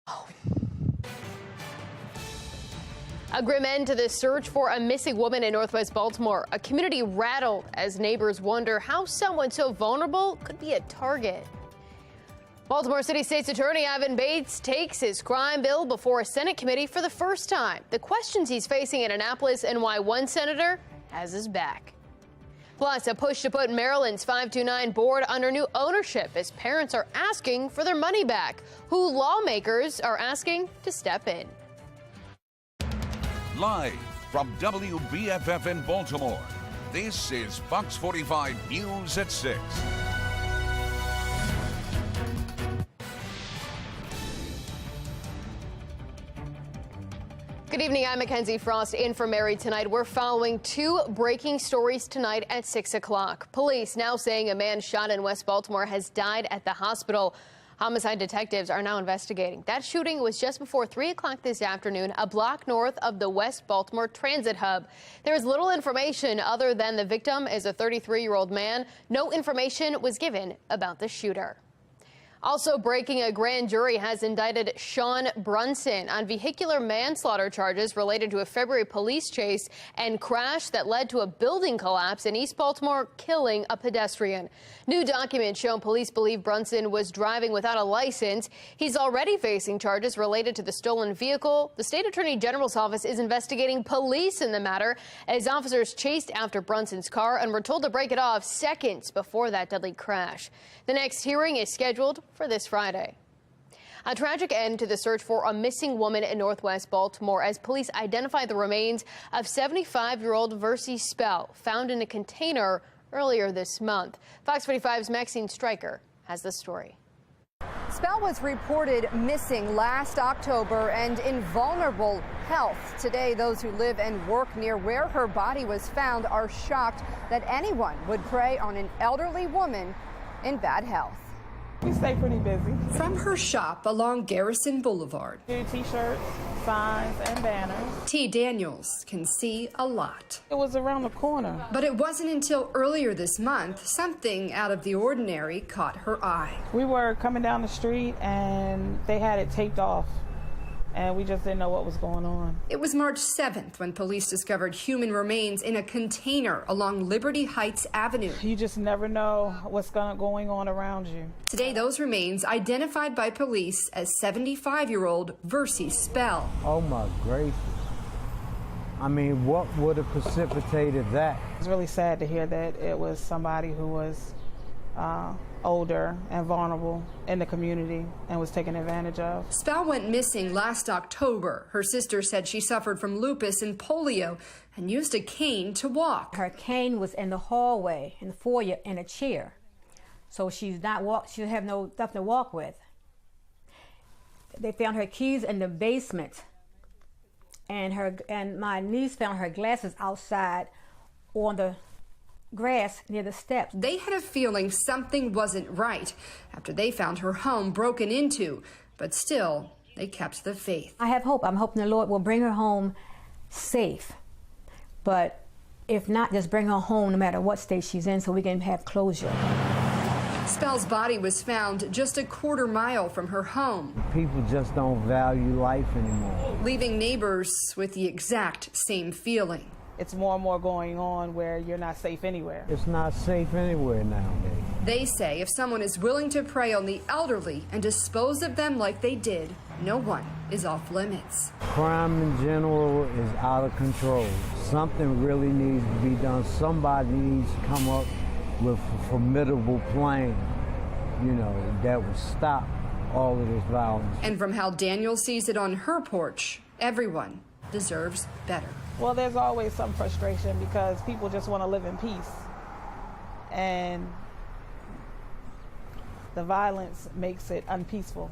A grim end to the search for a missing woman in Northwest Baltimore. A community rattled as neighbors wonder how someone so vulnerable could be a target. Baltimore City State's Attorney Ivan Bates takes his crime bill before a Senate committee for the first time. The questions he's facing in Annapolis and why one senator has his back. Plus, a push to put Maryland's 529 board under new ownership as parents are asking for their money back, who lawmakers are asking to step in. Live from WBFF in Baltimore, this is Fox 45 News at 6. Good evening, I'm Mackenzie Frost in for Mary tonight. We're following two breaking stories tonight at 6 o'clock. Police now saying a man shot in West Baltimore has died at the hospital. Homicide detectives are now investigating. That shooting was just before 3 o'clock this afternoon, a block north of the West Baltimore Transit Hub. There is little information other than the victim is a 33-year-old man. No information was given about the shooter. Also breaking, a grand jury has indicted Sean Brunson on vehicular manslaughter charges related to a February police chase and crash that led to a building collapse in East Baltimore, killing a pedestrian. New documents show police believe Brunson was driving without a license. He's already facing charges related to the stolen vehicle. The state attorney general's office is investigating police in the matter as officers chased after Brunson's car and were told to break it off seconds before that deadly crash. The next hearing is scheduled for this Friday. A tragic end to the search for a missing woman in Northwest Baltimore as police identify the remains of 75-year-old Versie Spell, found in a container earlier this month. Fox 45's Maxine Stryker has the story. Spell was reported missing last October and in vulnerable health. Today, those who live and work near where her body was found are shocked that anyone would prey on an elderly woman in bad health. We stay pretty busy. From her shop along Garrison Boulevard, Do t-shirts, signs, and banners. T. Daniels can see a lot. It was around the corner. But it wasn't until earlier this month something out of the ordinary caught her eye. We were coming down the street and they had it taped off. And we just didn't know what was going on. It was March 7th when police discovered human remains in a container along Liberty Heights Avenue. You just never know what's going on around you. Today, those remains identified by police as 75-year-old Versie Spell. Oh my gracious. I mean, what would have precipitated that? It's really sad to hear that it was somebody who was older and vulnerable in the community and was taken advantage of. Spell went missing last October. Her sister said she suffered from lupus and polio and used a cane to walk. Her cane was in the hallway, in the foyer, in a chair. So she have no stuff to walk with. They found her keys in the basement, and my niece found her glasses outside on the grass near the steps. They had a feeling something wasn't right after they found her home broken into, but still, they kept the faith. I have hope. I'm hoping the Lord will bring her home safe. But if not, just bring her home no matter what state she's in so we can have closure. Spell's body was found just a quarter mile from her home. People just don't value life anymore. Leaving neighbors with the exact same feeling. It's more and more going on where you're not safe anywhere. It's not safe anywhere nowadays. They say if someone is willing to prey on the elderly and dispose of them like they did, no one is off limits. Crime in general is out of control. Something really needs to be done. Somebody needs to come up with a formidable plan, that would stop all of this violence. And from how Daniel sees it on her porch, everyone deserves better. Well, there's always some frustration because people just want to live in peace. And the violence makes it unpeaceful.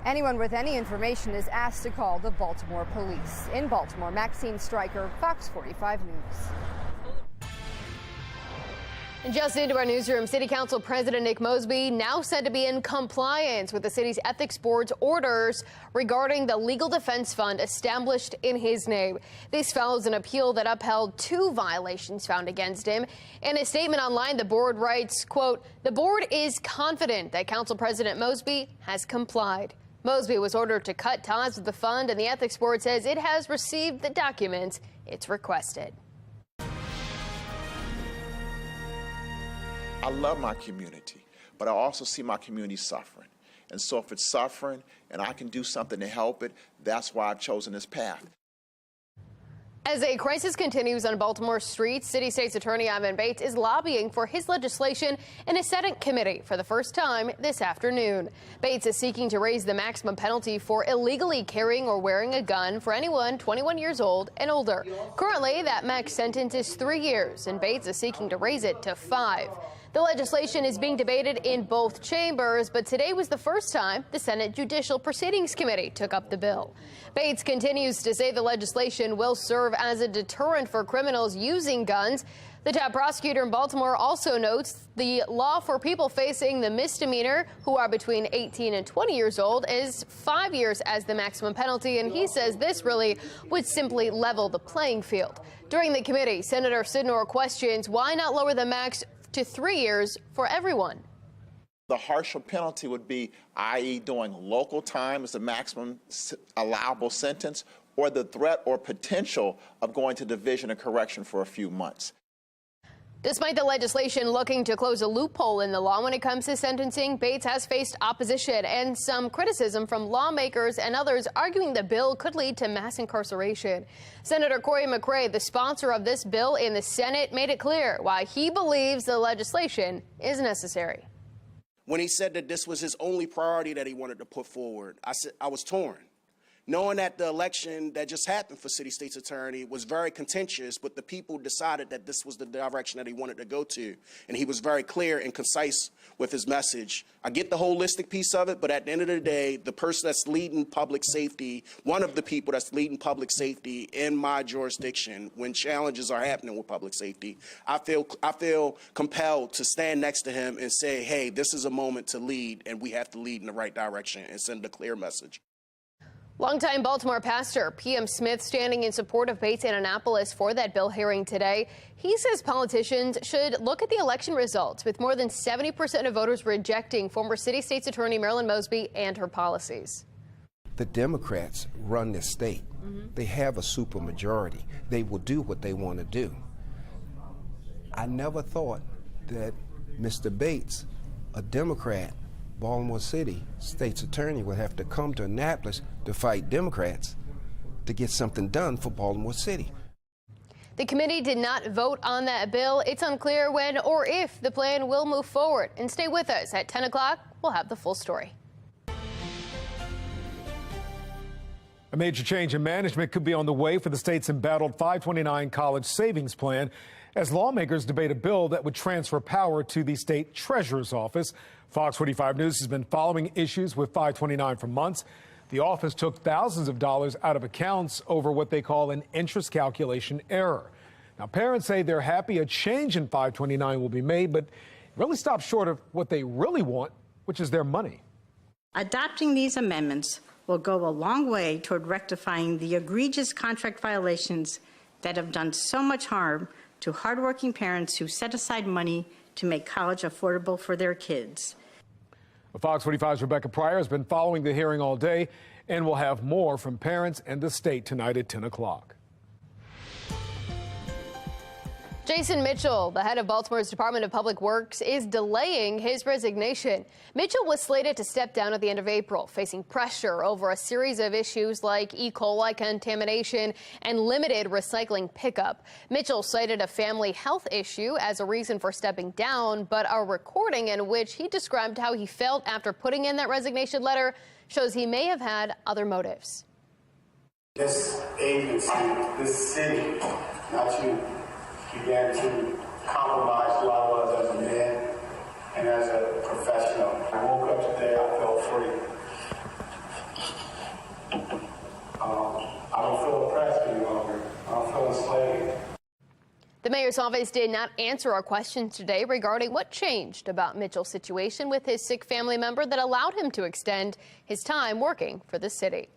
Anyone with any information is asked to call the Baltimore police. In Baltimore, Maxine Stryker, Fox 45 News. And just into our newsroom, City Council President Nick Mosby now said to be in compliance with the city's ethics board's orders regarding the legal defense fund established in his name. This follows an appeal that upheld 2 violations found against him. In a statement online, the board writes, quote, "The board is confident that Council President Mosby has complied." Mosby was ordered to cut ties with the fund, and the ethics board says it has received the documents it's requested. I love my community, but I also see my community suffering. And so if it's suffering and I can do something to help it, that's why I've chosen this path. As a crisis continues on Baltimore streets, City State's Attorney Ivan Bates is lobbying for his legislation in a Senate committee for the first time this afternoon. Bates is seeking to raise the maximum penalty for illegally carrying or wearing a gun for anyone 21 years old and older. Currently, that max sentence is 3 years, and Bates is seeking to raise it to 5. The legislation is being debated in both chambers, but today was the first time the Senate Judicial Proceedings Committee took up the bill. Bates continues to say the legislation will serve as a deterrent for criminals using guns. The top prosecutor in Baltimore also notes the law for people facing the misdemeanor who are between 18 and 20 years old is 5 years as the maximum penalty, and he says this really would simply level the playing field. During the committee, Senator Sidnor questions why not lower the max to 3 years for everyone. The harsher penalty would be, i.e. doing local time as the maximum allowable sentence, or the threat or potential of going to division and correction for a few months. Despite the legislation looking to close a loophole in the law when it comes to sentencing, Bates has faced opposition and some criticism from lawmakers and others arguing the bill could lead to mass incarceration. Senator Corey McRae, the sponsor of this bill in the Senate, made it clear why he believes the legislation is necessary. When he said that this was his only priority that he wanted to put forward, I was torn. Knowing that the election that just happened for City State's Attorney was very contentious, but the people decided that this was the direction that he wanted to go to. And he was very clear and concise with his message. I get the holistic piece of it, but at the end of the day, the person that's leading public safety, one of the people that's leading public safety in my jurisdiction, when challenges are happening with public safety, I feel compelled to stand next to him and say, hey, this is a moment to lead, and we have to lead in the right direction and send a clear message. Longtime Baltimore pastor P.M. Smith standing in support of Bates in Annapolis for that bill hearing today. He says politicians should look at the election results, with more than 70% of voters rejecting former City State's Attorney Marilyn Mosby and her policies. The Democrats run this state. They have a supermajority. They will do what they want to do. I never thought that Mr. Bates, a Democrat, Baltimore City State's Attorney, would have to come to Annapolis to fight Democrats to get something done for Baltimore City. The committee did not vote on that bill. It's unclear when or if the plan will move forward. And stay with us. At 10 o'clock, we'll have the full story. A major change in management could be on the way for the state's embattled 529 college savings plan as lawmakers debate a bill that would transfer power to the state treasurer's office. Fox 45 News has been following issues with 529 for months. The office took thousands of dollars out of accounts over what they call an interest calculation error. Now, parents say they're happy a change in 529 will be made, but it really stops short of what they really want, which is their money. Adopting these amendments will go a long way toward rectifying the egregious contract violations that have done so much harm to hardworking parents who set aside money to make college affordable for their kids. Fox 45's Rebecca Pryor has been following the hearing all day, and we'll have more from parents and the state tonight at 10 o'clock. Jason Mitchell, the head of Baltimore's Department of Public Works, is delaying his resignation. Mitchell was slated to step down at the end of April, facing pressure over a series of issues like E. coli contamination and limited recycling pickup. Mitchell cited a family health issue as a reason for stepping down, but a recording in which he described how he felt after putting in that resignation letter shows he may have had other motives. This agency, this city, not you, began to compromise who I was as a man and as a professional. I woke up today, I felt free. I don't feel oppressed any longer. I don't feel enslaved. The mayor's office did not answer our questions today regarding what changed about Mitchell's situation with his sick family member that allowed him to extend his time working for the city.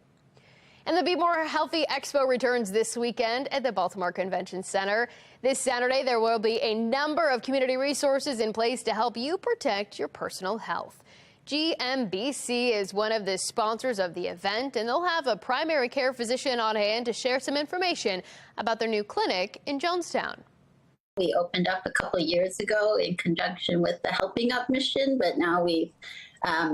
And the Be More Healthy Expo returns this weekend at the Baltimore Convention Center. This Saturday, there will be a number of community resources in place to help you protect your personal health. GMBC is one of the sponsors of the event, and they'll have a primary care physician on hand to share some information about their new clinic in Jonestown. We opened up a couple of years ago in conjunction with the Helping Up mission, but now we've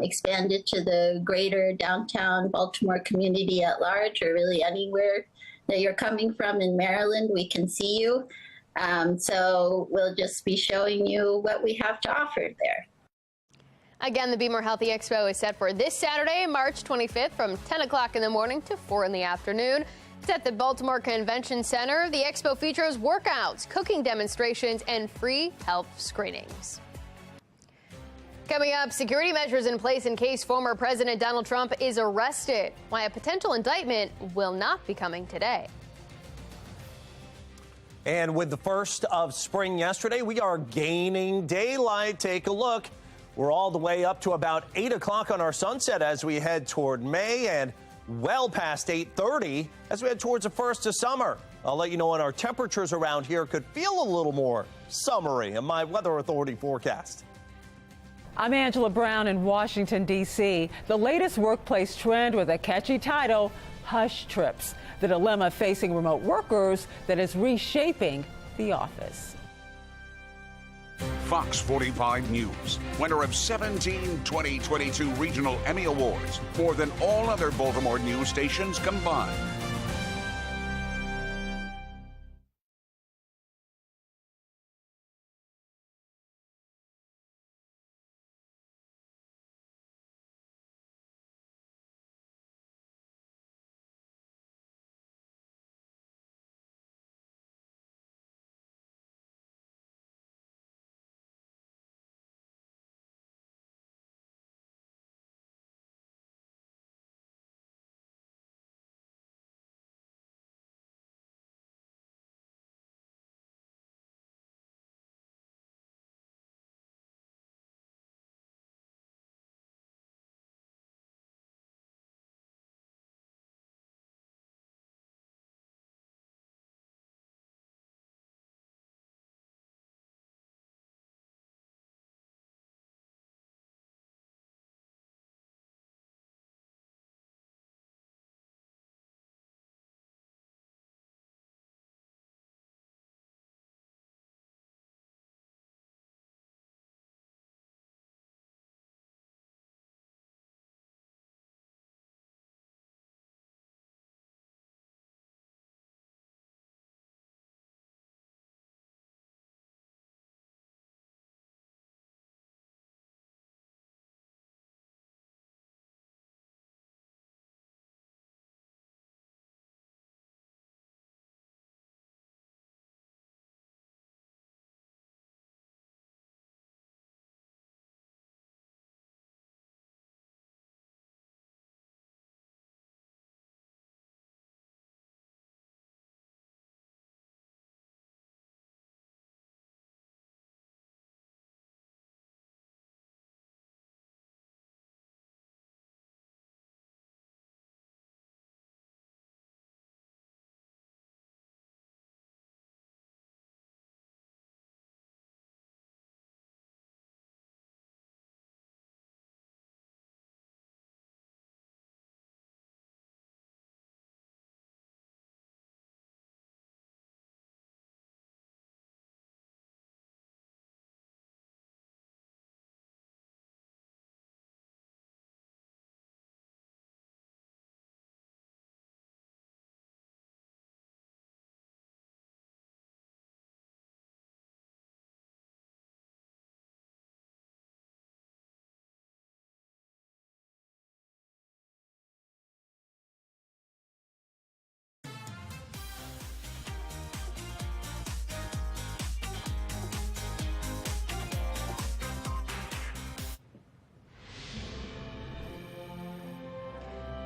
expanded to the greater downtown Baltimore community at large, or really anywhere that you're coming from in Maryland, we can see you. So we'll just be showing you what we have to offer there. Again, the Be More Healthy Expo is set for this Saturday, March 25th from 10 o'clock in the morning to 4 in the afternoon. It's at the Baltimore Convention Center. The expo features workouts, cooking demonstrations, and free health screenings. Coming up, security measures in place in case former President Donald Trump is arrested. Why a potential indictment will not be coming today. And with the first of spring yesterday, we are gaining daylight. Take a look. We're all the way up to about 8 o'clock on our sunset as we head toward May, and well past 8:30 as we head towards the first of summer. I'll let you know when our temperatures around here could feel a little more summery in my Weather Authority forecast. I'm Angela Brown in Washington, D.C. The latest workplace trend with a catchy title, Hush Trips, the dilemma facing remote workers that is reshaping the office. Fox 45 News, winner of 17 2022 Regional Emmy Awards, more than all other Baltimore news stations combined.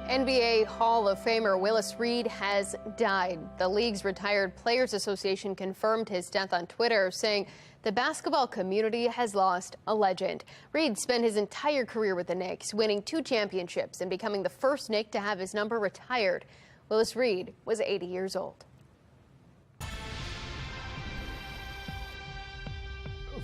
NBA Hall of Famer Willis Reed has died. The league's Retired Players Association confirmed his death on Twitter, saying the basketball community has lost a legend. Reed spent his entire career with the Knicks, winning 2 championships and becoming the first Knick to have his number retired. Willis Reed was 80 years old.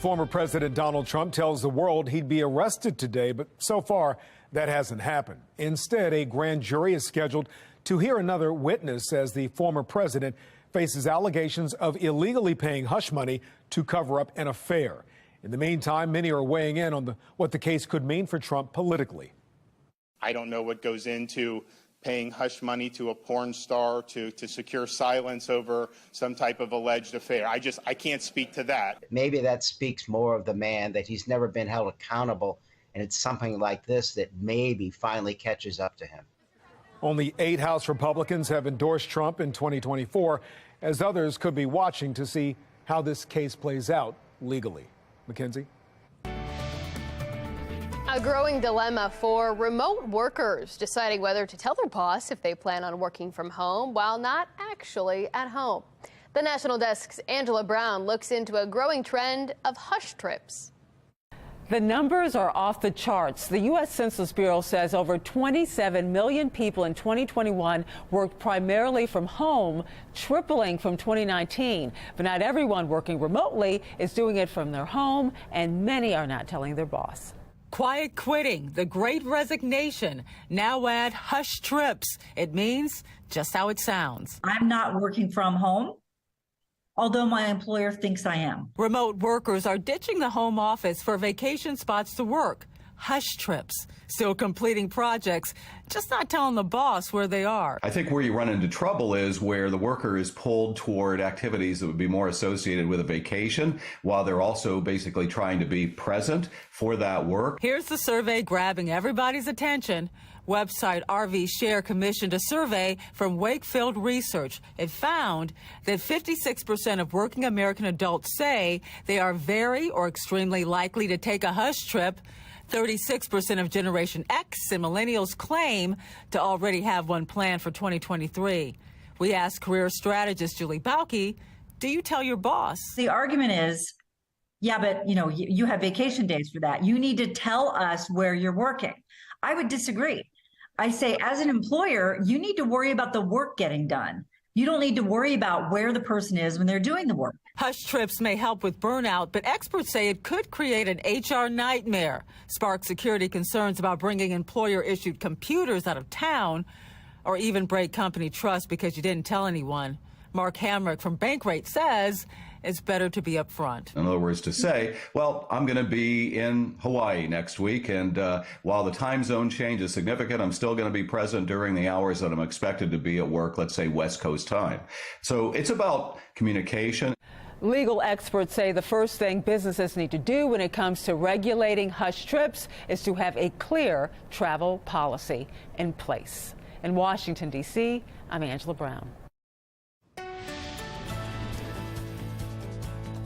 Former President Donald Trump tells the world he'd be arrested today, but so far that hasn't happened. Instead, a grand jury is scheduled to hear another witness as the former president faces allegations of illegally paying hush money to cover up an affair. In the meantime, many are weighing in on what the case could mean for Trump politically. I don't know what goes into paying hush money to a porn star to secure silence over some type of alleged affair. I can't speak to that. Maybe that speaks more of the man, that he's never been held accountable, and it's something like this that maybe finally catches up to him. Only 8 House Republicans have endorsed Trump in 2024, as others could be watching to see how this case plays out legally. Mackenzie? A growing dilemma for remote workers deciding whether to tell their boss if they plan on working from home while not actually at home. The National Desk's Angela Brown looks into a growing trend of hush trips. The numbers are off the charts. The U.S. Census Bureau says over 27 million people in 2021 worked primarily from home, tripling from 2019. But not everyone working remotely is doing it from their home, and many are not telling their boss. Quiet quitting, the great resignation. Now add hush trips. It means just how it sounds. I'm not working from home, although my employer thinks I am. Remote workers are ditching the home office for vacation spots to work. Hush trips. Still completing projects, just not telling the boss where they are. I think where you run into trouble is where the worker is pulled toward activities that would be more associated with a vacation, while they're also basically trying to be present for that work. Here's the survey grabbing everybody's attention. Website RV Share commissioned a survey from Wakefield Research. It found that 56% of working American adults say they are very or extremely likely to take a hush trip. 36% of Generation X and millennials claim to already have one planned for 2023. We asked career strategist Julie Bauke, do you tell your boss? The argument is, yeah, but you have vacation days for that. You need to tell us where you're working. I would disagree. I say, as an employer, you need to worry about the work getting done. You don't need to worry about where the person is when they're doing the work. Hush trips may help with burnout, but experts say it could create an HR nightmare, spark security concerns about bringing employer-issued computers out of town, or even break company trust because you didn't tell anyone. Mark Hamrick from Bankrate says it's better to be upfront. In other words, to say, well, I'm going to be in Hawaii next week, and while the time zone change is significant, I'm still going to be present during the hours that I'm expected to be at work, let's say West Coast time. So it's about communication. Legal experts say the first thing businesses need to do when it comes to regulating hush trips is to have a clear travel policy in place. In Washington, D.C., I'm Angela Brown.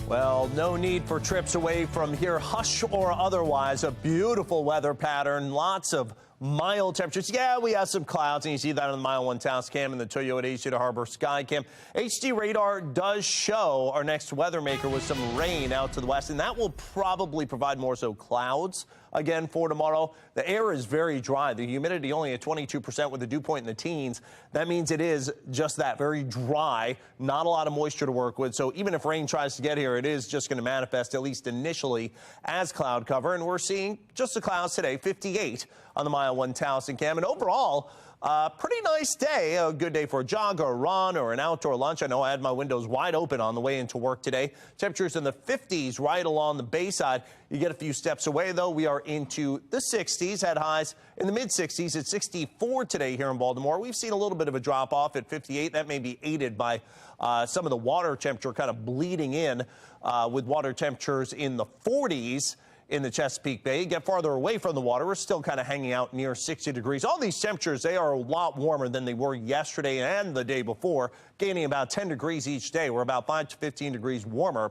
Well, no need for trips away from here, hush or otherwise. A beautiful weather pattern, lots of mild temperatures. Yeah, we have some clouds, and you see that on the Mile 1 Taos cam and the Toyota Asia Harbor Sky Cam. HD radar does show our next weather maker with some rain out to the west, and that will probably provide more so clouds again for tomorrow. The air is very dry. The humidity only at 22% with the dew point in the teens. That means it is just that, very dry, not a lot of moisture to work with. So even if rain tries to get here, it is just going to manifest, at least initially, as cloud cover. And we're seeing just the clouds today, 58 on the Mile 1 Taos cam. And overall, pretty nice day. A good day for a jog or a run or an outdoor lunch. I know I had my windows wide open on the way into work today. Temperatures in the 50s right along the Bayside. You get a few steps away, though. We are into the 60s, had highs in the mid-60s at 64 today here in Baltimore. We've seen a little bit of a drop off at 58. That may be aided by some of the water temperature kind of bleeding in with water temperatures in the 40s. In the Chesapeake Bay. You get farther away from the water, we're still kind of hanging out near 60 degrees. All these temperatures, they are a lot warmer than they were yesterday and the day before, gaining about 10 degrees each day. We're about 5 to 15 degrees warmer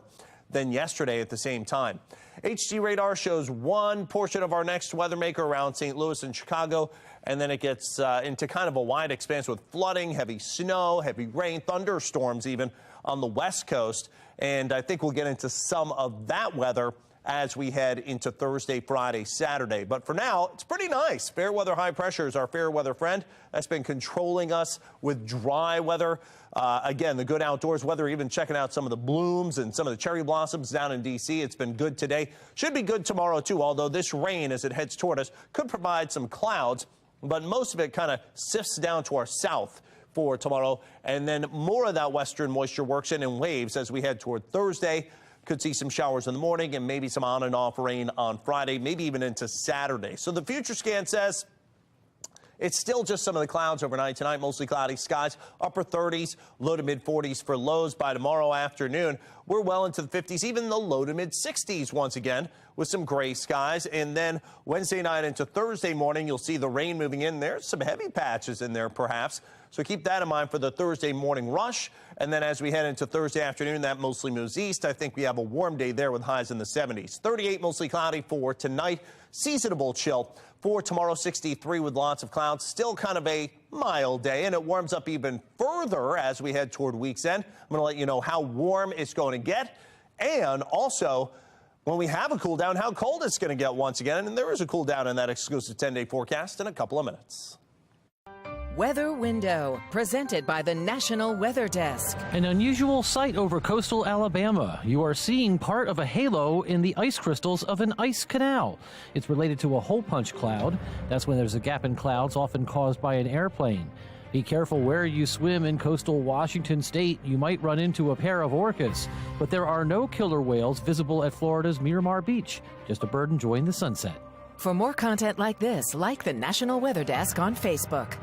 than yesterday at the same time. HD radar shows one portion of our next weather maker around St. Louis and Chicago, and then it gets into kind of a wide expanse with flooding, heavy snow, heavy rain, thunderstorms even on the West Coast. And I think we'll get into some of that weather as we head into Thursday, Friday, Saturday. But for now, it's pretty nice. Fair weather high pressure is our fair weather friend. That's been controlling us with dry weather. Again, the good outdoors weather, even checking out some of the blooms and some of the cherry blossoms down in D.C. It's been good today. Should be good tomorrow, too, although this rain, as it heads toward us, could provide some clouds. But most of it kind of sifts down to our south for tomorrow. And then more of that western moisture works in waves as we head toward Thursday. Could see some showers in the morning and maybe some on and off rain on Friday, maybe even into Saturday. So the future scan says it's still just some of the clouds overnight tonight, mostly cloudy skies, upper 30s, low to mid 40s for lows by tomorrow afternoon. We're well into the 50s, even the low to mid 60s once again with some gray skies. And then Wednesday night into Thursday morning, you'll see the rain moving in. There's some heavy patches in there perhaps. So keep that in mind for the Thursday morning rush. And then as we head into Thursday afternoon, that mostly moves east. I think we have a warm day there with highs in the 70s. 38 mostly cloudy for tonight. Seasonable chill for tomorrow, 63 with lots of clouds. Still kind of a mild day, and it warms up even further as we head toward week's end. I'm going to let you know how warm it's going to get, and also when we have a cool down, how cold it's going to get once again. And there is a cool down in that exclusive 10-day forecast in a couple of minutes. Weather Window, presented by the National Weather Desk. An unusual sight over coastal Alabama. You are seeing part of a halo in the ice crystals of an ice canal. It's related to a hole punch cloud. That's when there's a gap in clouds, often caused by an airplane. Be careful where you swim in coastal Washington state. You might run into a pair of orcas. But there are no killer whales visible at Florida's Miramar Beach. Just a bird enjoying the sunset. For more content like this, like the National Weather Desk on Facebook.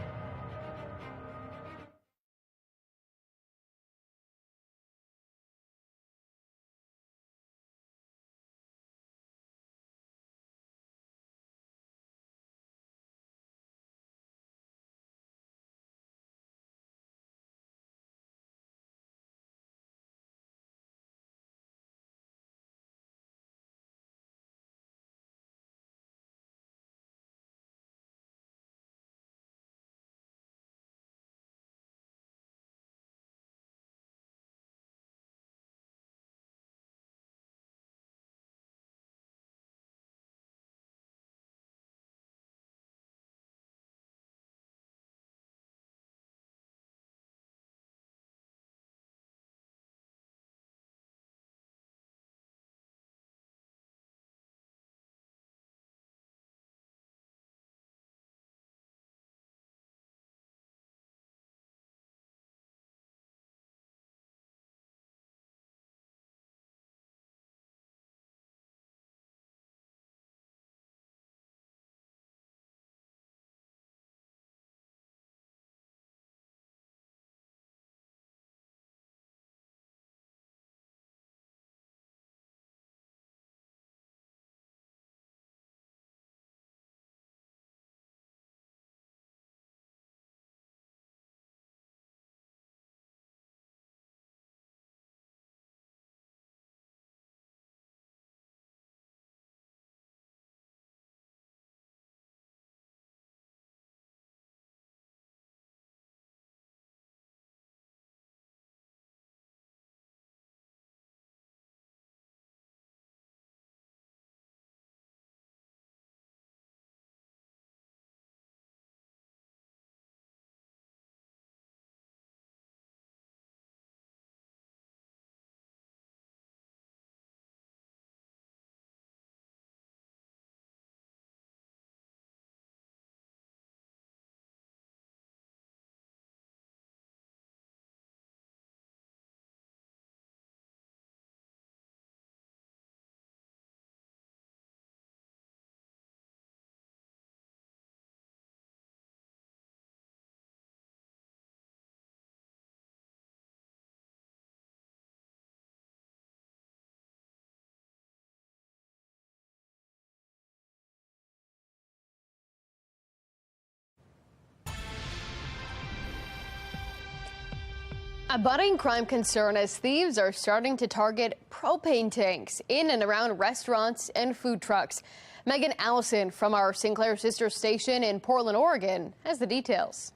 A budding crime concern as thieves are starting to target propane tanks in and around restaurants and food trucks. Megan Allison from our Sinclair sister station in Portland, Oregon, has the details.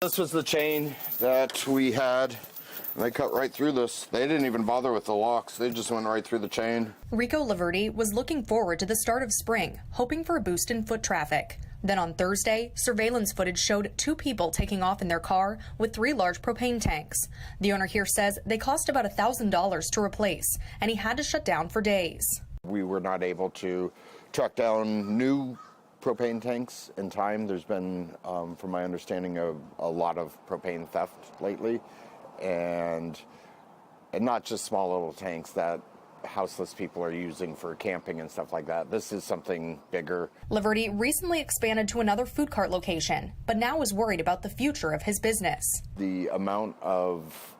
This was the chain that we had They cut right through this. They didn't even bother with the locks. They just went right through the chain. Rico Laverty was looking forward to the start of spring, hoping for a boost in foot traffic. Then on Thursday, surveillance footage showed 2 people taking off in their car with 3 large propane tanks. The owner here says they cost about $1,000 to replace, and he had to shut down for days. We were not able to track down new propane tanks in time. There's been, from my understanding, a lot of propane theft lately. And not just small little tanks that houseless people are using for camping and stuff like that. This is something bigger. Laverty recently expanded to another food cart location, but now is worried about the future of his business. The amount of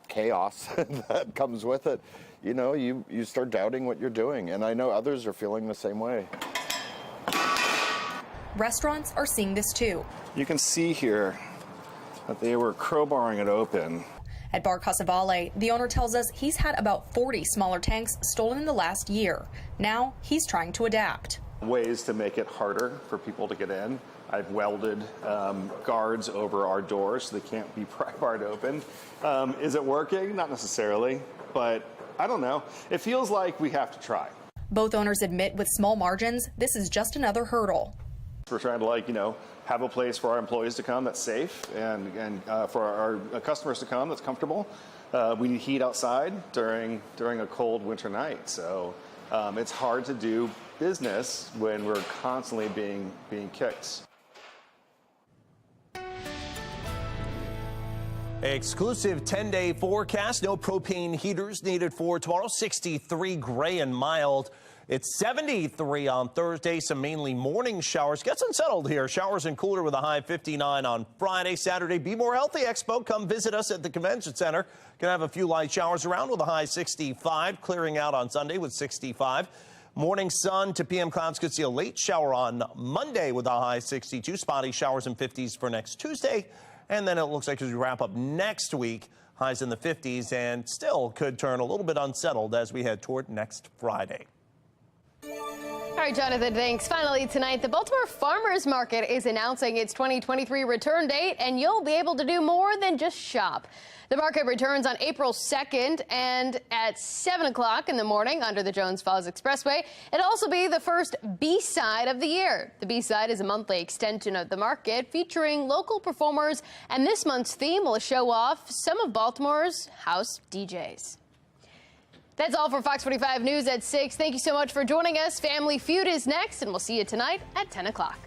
chaos that comes with it, you know, you start doubting what you're doing. And I know others are feeling the same way. Restaurants are seeing this too. You can see here that they were crowbarring it open. At Bar Casa Valle, the owner tells us he's had about 40 smaller tanks stolen in the last year. Now he's trying to adapt. Ways to make it harder for people to get in. I've welded guards over our doors so they can't be pry barred open. Is it working? Not necessarily, but I don't know. It feels like we have to try. Both owners admit with small margins, this is just another hurdle. We're trying to, have a place for our employees to come that's safe and for our customers to come that's comfortable. We need heat outside during a cold winter night. So it's hard to do business when we're constantly being kicked. Exclusive 10-day forecast. No propane heaters needed for tomorrow. 63 gray and mild. It's 73 on Thursday. Some mainly morning showers. Gets unsettled here. Showers and cooler with a high 59 on Friday. Saturday, Be More Healthy Expo. Come visit us at the convention center. Gonna have a few light showers around with a high 65. Clearing out on Sunday with 65. Morning sun to PM clouds. Could see a late shower on Monday with a high 62. Spotty showers in 50s for next Tuesday. And then it looks like as we wrap up next week, highs in the 50s and still could turn a little bit unsettled as we head toward next Friday. All right, Jonathan, thanks. Finally tonight, the Baltimore Farmers Market is announcing its 2023 return date, and you'll be able to do more than just shop. The market returns on April 2nd and at 7 o'clock in the morning under the Jones Falls Expressway. It'll also be the first B-side of the year. The B-side is a monthly extension of the market featuring local performers, and this month's theme will show off some of Baltimore's house DJs. That's all for Fox 45 News at 6. Thank you so much for joining us. Family Feud is next, and we'll see you tonight at 10 o'clock.